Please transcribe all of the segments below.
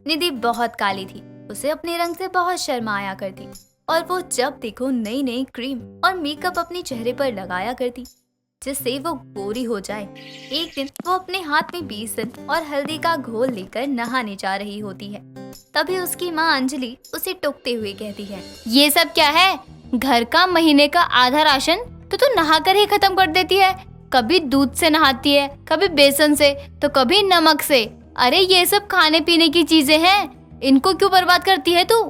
निधि बहुत काली थी, उसे अपने रंग से बहुत शर्म आया करती और वो जब देखो नई नई क्रीम और मेकअप अपने चेहरे पर लगाया करती जिससे वो गोरी हो जाए। एक दिन वो अपने हाथ में बेसन और हल्दी का घोल लेकर नहाने जा रही होती है। तभी उसकी माँ अंजलि उसे टोकते हुए कहती है, ये सब क्या है? घर का महीने का आधा राशन तो तू नहा कर ही खत्म कर देती है। कभी दूध से नहाती है, कभी बेसन से, तो कभी नमक से। अरे ये सब खाने पीने की चीजें हैं, इनको क्यों बर्बाद करती है तू?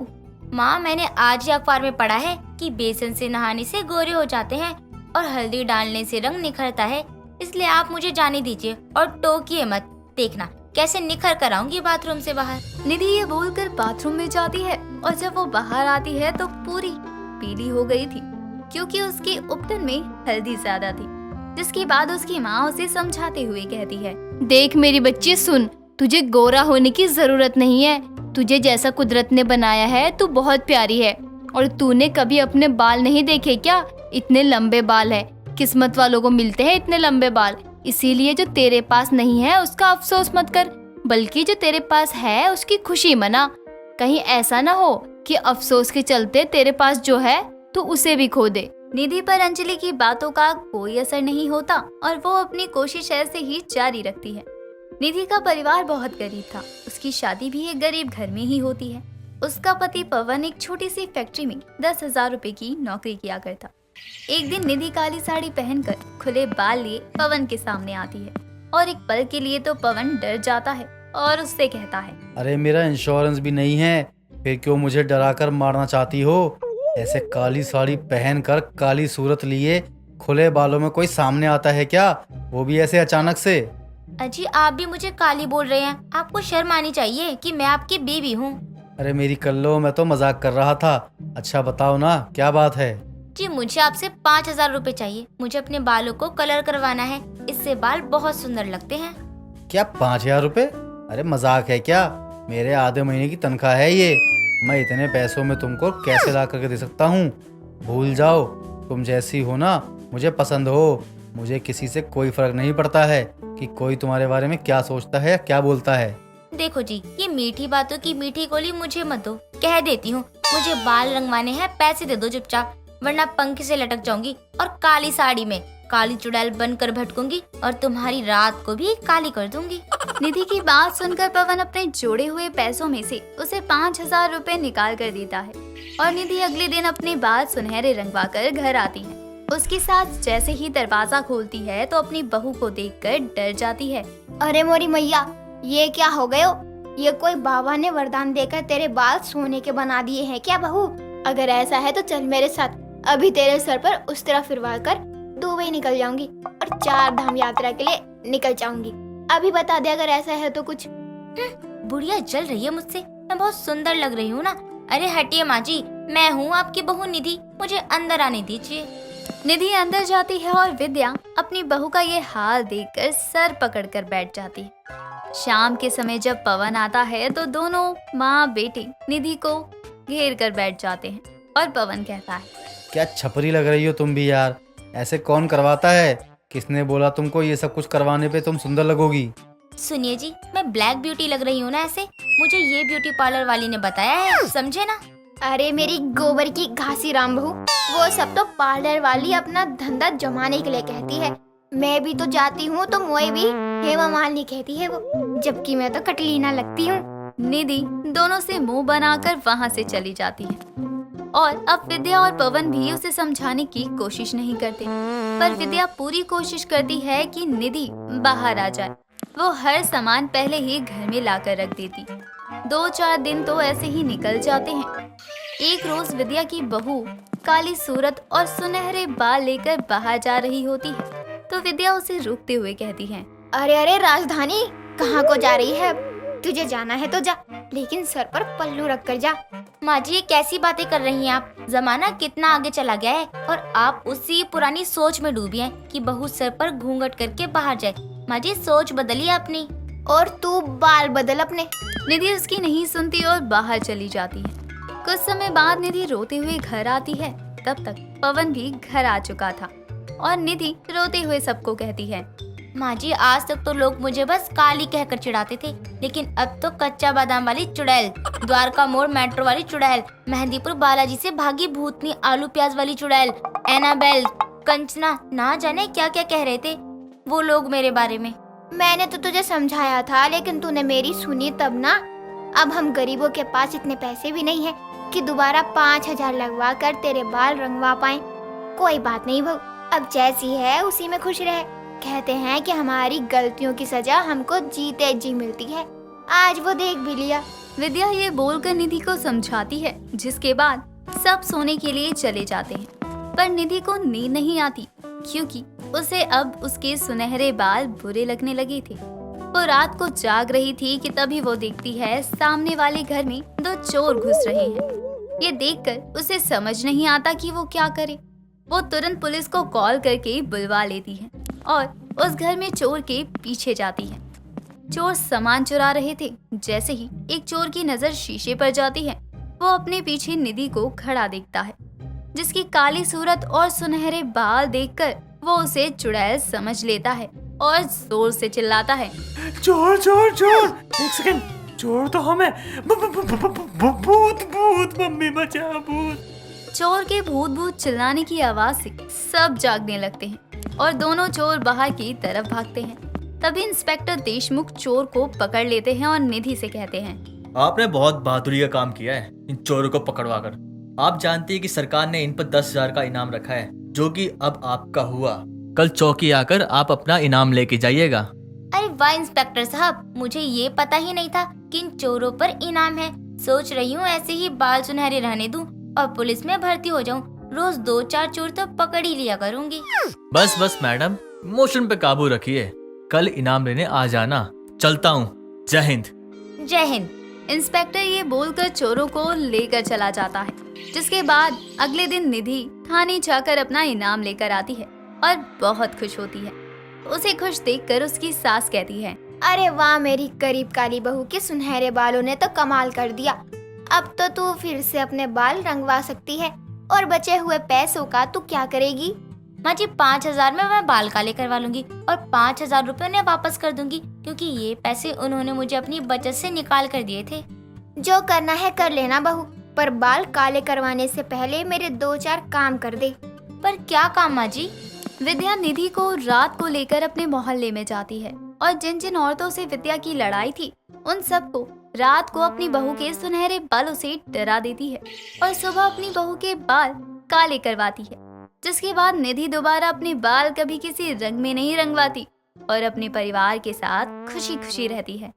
माँ, मैंने आज ही अखबार में पढ़ा है कि बेसन से नहाने से गोरे हो जाते हैं और हल्दी डालने से रंग निखरता है। इसलिए आप मुझे जाने दीजिए और टोकिए मत। देखना कैसे निखर कर आऊंगी बाथरूम से बाहर। निधि ये बोलकर बाथरूम में जाती है और जब वो बाहर आती है तो पूरी पीली हो गई थी क्योंकि उसके उपटन में हल्दी ज्यादा थी। जिसके बाद उसकी माँ उसे समझाते हुए कहती है, देख मेरी बच्ची सुन, तुझे गोरा होने की जरूरत नहीं है। तुझे जैसा कुदरत ने बनाया है तू बहुत प्यारी है। और तूने कभी अपने बाल नहीं देखे क्या? इतने लंबे बाल है, किस्मत वालों को मिलते हैं इतने लंबे बाल। इसीलिए जो तेरे पास नहीं है उसका अफसोस मत कर, बल्कि जो तेरे पास है उसकी खुशी मना। कहीं ऐसा ना हो कि अफसोस के चलते तेरे पास जो है तू उसे भी खो दे। निधि पर अंजलि की बातों का कोई असर नहीं होता और वो अपनी कोशिश ऐसे ही जारी रखती है। निधि का परिवार बहुत गरीब था। उसकी शादी भी एक गरीब घर में ही होती है। उसका पति पवन एक छोटी सी फैक्ट्री में 10,000 रुपए की नौकरी किया करता। एक दिन निधि काली साड़ी पहनकर खुले बाल लिए पवन के सामने आती है और एक पल के लिए तो पवन डर जाता है और उससे कहता है, अरे मेरा इंश्योरेंस भी नहीं है, फिर क्यों मुझे डरा कर मारना चाहती हो? ऐसे काली साड़ी पहनकर काली सूरत लिए खुले बालों में कोई सामने आता है क्या, वो भी ऐसे अचानक से? अजी, आप भी मुझे काली बोल रहे हैं। आपको शर्म आनी चाहिए कि मैं आपकी बीवी हूँ। अरे मेरी कल्लो, मैं तो मजाक कर रहा था। अच्छा बताओ ना, क्या बात है? जी, मुझे आपसे 5,000 रुपए चाहिए। मुझे अपने बालों को कलर करवाना है, इससे बाल बहुत सुंदर लगते हैं। क्या 5,000 रुपए? अरे मजाक है क्या? मेरे आधे महीने की तनख्वाह है ये। मैं इतने पैसों में तुमको कैसे ला करके दे सकता हूँ? भूल जाओ, तुम जैसी हो ना मुझे पसंद हो। मुझे किसी से कोई फर्क नहीं पड़ता है कि कोई तुम्हारे बारे में क्या सोचता है या क्या बोलता है। देखो जी, ये मीठी बातों की मीठी गोली मुझे मत दो। कह देती हूँ, मुझे बाल रंगवाने हैं, पैसे दे दो चुपचाप, वरना पंखे से लटक जाऊंगी और काली साड़ी में काली चुड़ैल बनकर भटकूंगी और तुम्हारी रात को भी काली कर दूंगी। निधि की बात सुनकर पवन अपने जोड़े हुए पैसों में से उसे 5,000 रुपए निकाल कर देता है और निधि अगले दिन अपने बाल सुनहरे रंगवा कर घर आती है। उसकी सास जैसे ही दरवाजा खोलती है तो अपनी बहू को देखकर डर जाती है। अरे मोरी मैया, ये क्या हो गयो? ये कोई बाबा ने वरदान देकर तेरे बाल सोने के बना दिए हैं क्या बहू? अगर ऐसा है तो चल मेरे साथ, अभी तेरे सर पर उस तरह फिरवा कर दुबई निकल जाऊंगी और 4 धाम यात्रा के लिए निकल जाऊंगी। अभी बता दे अगर ऐसा है तो कुछ। बुढ़िया जल रही है मुझसे, मैं बहुत सुंदर लग रही हूँ ना। अरे हटिए माँ जी, मैं हूँ आपकी बहू निधि, मुझे अंदर आने दीजिए। निधि अंदर जाती है और विद्या अपनी बहू का ये हाल देखकर सर पकड़कर बैठ जाती है। शाम के समय जब पवन आता है तो दोनों माँ बेटी निधि को घेर कर बैठ जाते हैं और पवन कहता है, क्या छपरी लग रही हो तुम भी यार। ऐसे कौन करवाता है? किसने बोला तुमको ये सब कुछ करवाने पे तुम सुंदर लगोगी? सुनिए जी, मैं ब्लैक ब्यूटी लग रही हूँ ना ऐसे, मुझे ये ब्यूटी पार्लर वाली ने बताया है, समझे ना। अरे मेरी गोबर की घासी राम बहू, वो सब तो पार्लर वाली अपना धंधा जमाने के लिए कहती है। मैं भी तो जाती हूँ तो मुझे भी हेमा मालिनी कहती है वो, जबकि मैं तो कटरीना लगती हूँ। निधि दोनों से मुंह बनाकर वहाँ से चली जाती है और अब विद्या और पवन भी उसे समझाने की कोशिश नहीं करते, पर विद्या पूरी कोशिश करती है कि निधि बाहर आ जाए। वो हर सामान पहले ही घर में लाकर रख देती। 2-4 दिन तो ऐसे ही निकल जाते हैं। एक रोज विद्या की बहू काली सूरत और सुनहरे बाल लेकर बाहर जा रही होती है तो विद्या उसे रोकते हुए कहती है, अरे अरे राजधानी, कहाँ को जा रही है? तुझे जाना है तो जा, लेकिन सर पर पल्लू रख कर जा। माँ जी, ये कैसी बातें कर रही हैं आप? जमाना कितना आगे चला गया है और आप उसी पुरानी सोच में डूबी हैं कि बहू सर पर घूंघट करके बाहर जाए। माँ जी, सोच बदलिए अपनी। और तू बाल बदल अपने। निधि उसकी नहीं सुनती और बाहर चली जाती है। कुछ समय बाद निधि रोते हुए घर आती है। तब तक पवन भी घर आ चुका था और निधि रोते हुए सबको कहती है, माँ जी, आज तक तो लोग मुझे बस काली कहकर चिढ़ाते थे, लेकिन अब तो कच्चा बादाम वाली चुड़ैल, द्वारका मोड़ मेट्रो वाली चुड़ैल, मेहंदीपुर बालाजी से भागी भूतनी आलू प्याज वाली चुड़ैल, एनाबेल, कंचना, ना जाने क्या क्या कह रहे थे वो लोग मेरे बारे में। मैंने तो तुझे समझाया था, लेकिन तूने मेरी सुनी तब ना। अब हम गरीबों के पास इतने पैसे भी नहीं है कि दोबारा 5,000 लगवा कर तेरे बाल रंगवा पाए। कोई बात नहीं बहू, अब जैसी है उसी में खुश रहे। कहते हैं कि हमारी गलतियों की सजा हमको जीते जी मिलती है। आज वो देख भी लिया। विद्या ये बोलकर निधि को समझाती है, जिसके बाद सब सोने के लिए चले जाते हैं। पर निधि को नींद नहीं आती, क्योंकि उसे अब उसके सुनहरे बाल बुरे लगने लगे थे। वो रात को जाग रही थी कि तभी वो देखती है सामने वाले घर में 2 चोर घुस रहे हैं। ये देखकर उसे समझ नहीं आता कि वो क्या करे। वो तुरंत पुलिस को कॉल करके बुलवा लेती है और उस घर में चोर के पीछे जाती है। चोर सामान चुरा रहे थे। जैसे ही एक चोर की नजर शीशे पर जाती है, वो अपने पीछे निधि को खड़ा देखता है, जिसकी काली सूरत और सुनहरे बाल देखकर वो उसे चुड़ैल समझ लेता है और जोर से चिल्लाता है, चोर चोर चोर, एक सेकंड, चोर तो हम है, भूत भूत, मम्मी बचा भूत। चोर के भूत भूत चिल्लाने की आवाज से सब जागने लगते हैं और दोनों चोर बाहर की तरफ भागते हैं। तभी इंस्पेक्टर देशमुख चोर को पकड़ लेते हैं और निधि से कहते हैं, आपने बहुत बहादुरी का काम किया है इन चोरों को पकड़वा कर। आप जानती है कि सरकार ने इन पर 10,000 का इनाम रखा है, जो कि अब आपका हुआ। कल चौकी आकर आप अपना इनाम लेके जाइएगा। अरे वाह इंस्पेक्टर साहब, मुझे ये पता ही नहीं था कि इन चोरों पर इनाम है। सोच रही हूँ ऐसे ही बाल सुनहरे रहने दूं और पुलिस में भर्ती हो जाऊं। रोज 2-4 चोर तो पकड़ ही लिया करूंगी। बस बस मैडम, इमोशन पे काबू रखिए। कल इनाम लेने आ जाना। चलता हूँ। जय हिंद। जय हिंद। इंस्पेक्टर ये बोलकर चोरों को लेकर चला जाता है। जिसके बाद अगले दिन निधि थाने जाकर अपना इनाम लेकर आती है और बहुत खुश होती है। उसे खुश देखकर उसकी सास कहती है, अरे वाह मेरी करीब काली बहू के सुनहरे बालों ने तो कमाल कर दिया। अब तो तू फिर से अपने बाल रंगवा सकती है। और बचे हुए पैसों का तू क्या करेगी? माँ जी, 5,000 में मैं बाल काले करवा लूंगी और 5,000 रुपए उन्हें वापस कर दूंगी, क्योंकि ये पैसे उन्होंने मुझे अपनी बचत से निकाल कर दिए थे। जो करना है कर लेना बहू, पर बाल काले करवाने से पहले मेरे 2-4 काम कर दे। पर क्या काम माँ जी? विद्या निधि को रात को लेकर अपने मोहल्ले में जाती है और जिन जिन औरतों से विद्या की लड़ाई थी, उन सबको रात को अपनी बहू के सुनहरे बालों से डरा देती है और सुबह अपनी बहू के बाल काले करवाती है। जिसके बाद निधि दोबारा अपने बाल कभी किसी रंग में नहीं रंगवाती और अपने परिवार के साथ खुशी खुशी रहती है।